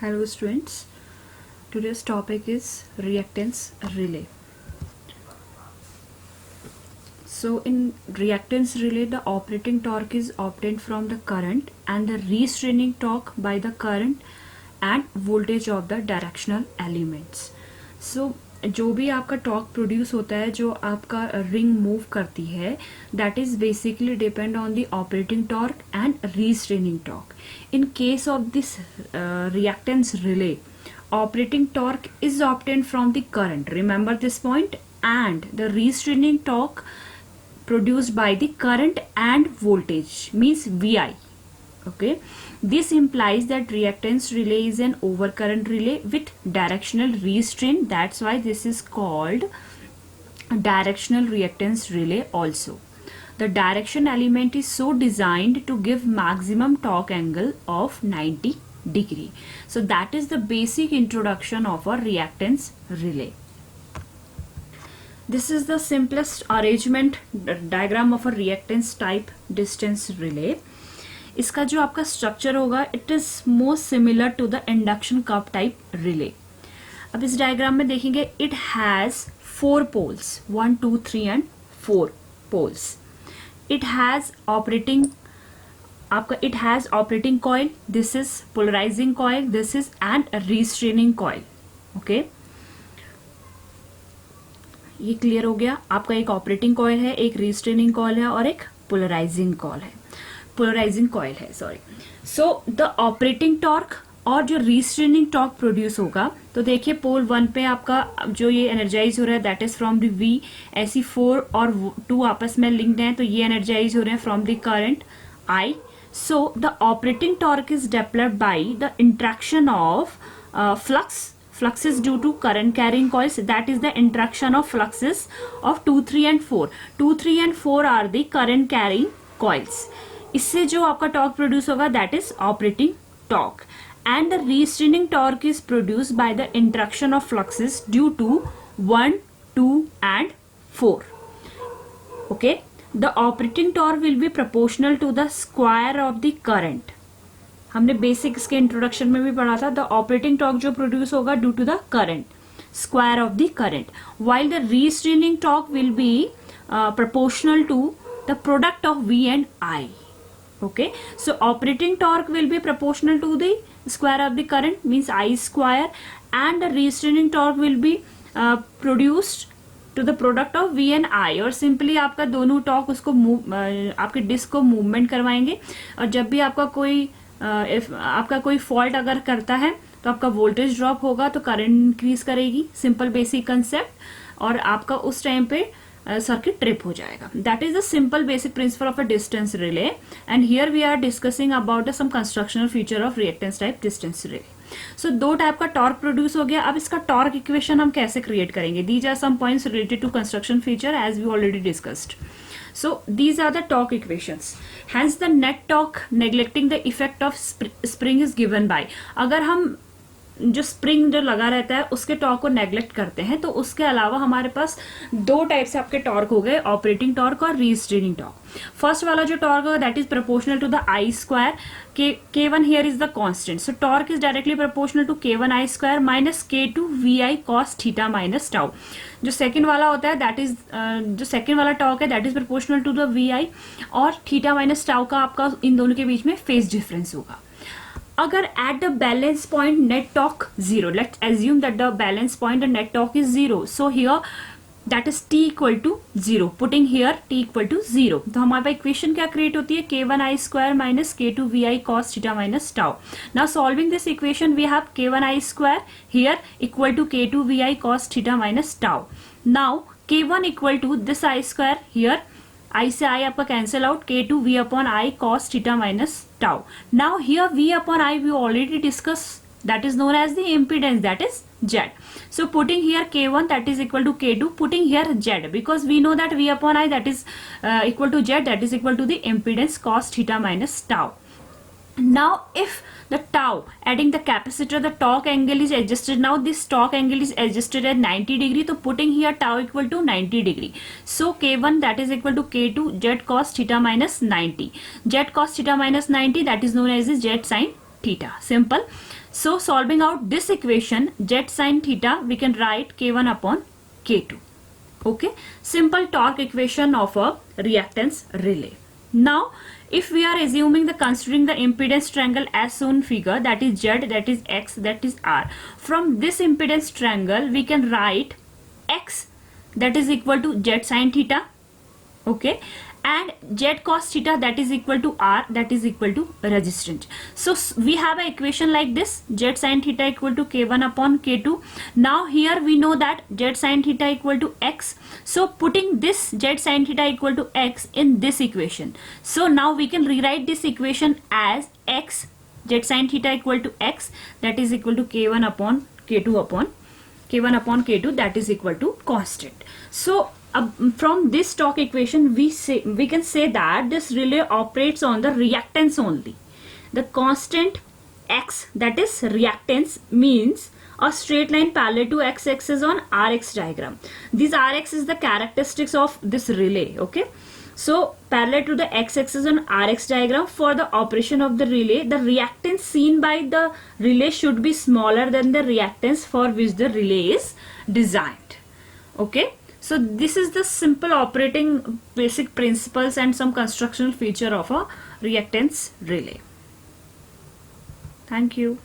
Hello students, today's topic is reactance relay. So in reactance relay, the operating torque is obtained from the current and the restraining torque by the current and voltage of the directional elements. So जो भी आपका torque produce होता है, जो आपका ring move करती है, that is basically depend on the operating torque and restraining torque. In case of this reactance relay, operating torque is obtained from the current. Remember this point. And the restraining torque produced by the current and voltage means VI. Okay. This implies that reactance relay is an overcurrent relay with directional restraint. That's why this is called directional reactance relay also. The direction element is so designed to give maximum torque angle of 90 degree. So that is the basic introduction of a reactance relay. This is the simplest arrangement diagram of a reactance type distance relay. इसका जो आपका structure होगा, it is most similar to the induction curve type relay. अब इस diagram में देखेंगे, it has 4 poles, 1 2 3 and 4 poles. It has operating coil. This is polarizing coil. This is and restraining coil. Okay. ये clear हो गया. आपका एक operating coil है, एक रिस्ट्रेनिंग कॉइल है और एक पोलराइजिंग कॉइल है. Sorry. So the operating torque और जो रिस्ट्रेनिंग टॉर्क प्रोड्यूस होगा, तो देखिए पोल 1 पे आपका जो ये एनर्जाइज हो रहा है, that is from the V. ऐसी 4 और 2 आपस में लिंक्ड हैं, तो ये एनर्जाइज हो रहे हैं from the current I. So the operating torque is developed by the interaction of flux is due to current carrying coils. That is the interaction of fluxes of 2 3 and 4. 2 3 and 4 are the current carrying coils. इससे जो आपका torque produce होगा, that is operating torque. And the restraining torque is produced by the interaction of fluxes due to 1, 2 and 4. Okay. The operating torque will be proportional to the square of the current. हमने basic इसके introduction में भी पढ़ा था. The operating torque जो produce होगा due to the current, square of the current, while the restraining torque will be proportional to the product of V and I. Okay. So operating torque will be proportional to the square of the current, means I square, and the restraining torque will be produced to the product of V and I. और simply आपका दोनों torque उसको आपके disc को movement करवाएंगे. और जब भी आपका कोई फॉल्ट अगर करता है, तो आपका वोल्टेज ड्रॉप होगा, तो करंट इंक्रीज करेगी. Simple basic concept. और आपका उस टाइम पे सर्किट ट्रिप हो जाएगा. That is the simple basic principle of a distance relay. And here we are discussing about some constructional feature of reactance type distance relay. So 2 type का torque produce हो गया. अब इसका torque equation हम कैसे create करेंगे? These are some points related to construction feature as we already discussed. So these are the torque equations. Hence the net torque neglecting the effect of spring is given by. अगर हम जो spring जो लगा रहता है उसके torque को neglect करते हैं, तो उसके अलावा हमारे पास 2 टाइप से आपके टॉर्क हो गए, ऑपरेटिंग टॉर्क और रिस्ट्रेनिंग टॉर्क. फर्स्ट वाला जो टॉर्क होगा, that is proportional to the I square. K1 here is the constant. So torque is directly proportional to K1 I square minus K2 VI cos theta minus tau. जो second वाला होता है, that is जो second वाला torque है, that is proportional to the VI, और theta minus tau का आपका इन दोनों के बीच में फेज डिफरेंस होगा. अगर at the balance point net torque 0, let's assume that the balance point the net torque is 0. So here that is T equal to 0. Putting here T equal to 0. तो हमारे पास equation क्या create होती है? K1 I square minus K2 VI cos theta minus tau. Now solving this equation we have K1 I square here equal to K2 VI cos theta minus tau. Now K1 equal to this I square, here I से I आपका cancel out, K2 V upon I cos theta minus tau. Now here V upon I we already discussed, that is known as the impedance, that is Z. So putting here K1 that is equal to K2, putting here Z, because we know that V upon I that is equal to Z, that is equal to the impedance cos theta minus tau. Now if the tau, adding the capacitor, the torque angle is adjusted. Now this torque angle is adjusted at 90 degree. So putting here tau equal to 90 degree. So K1 that is equal to K2 Z cos theta minus 90. Z cos theta minus 90, that is known as the Z sin theta. Simple. So solving out this equation, z sin theta, we can write k1 upon k2. Okay, simple torque equation of a reactance relay. Now if we are assuming the considering the impedance triangle as shown figure, that is z, that is x, that is r, from this impedance triangle we can write x, that is equal to z sin theta, okay, and z cos theta, that is equal to r, that is equal to resistance. So we have an equation like this, z sin theta equal to k1 upon k2. Now here we know that z sin theta equal to x, so putting this z sin theta equal to x in this equation, so now we can rewrite this equation as x, z sin theta equal to x, that is equal to k1 upon k2 upon k1 upon k2, that is equal to constant. So from this torque equation we can say that this relay operates on the reactance only. The constant x, that is reactance, means a straight line parallel to x-axis on Rx diagram. This Rx is the characteristics of this relay. Okay, so parallel to the x-axis on Rx diagram, for the operation of the relay, the reactance seen by the relay should be smaller than the reactance for which the relay is designed. Okay, so this is the simple operating basic principles and some constructional feature of a reactance relay. Thank you.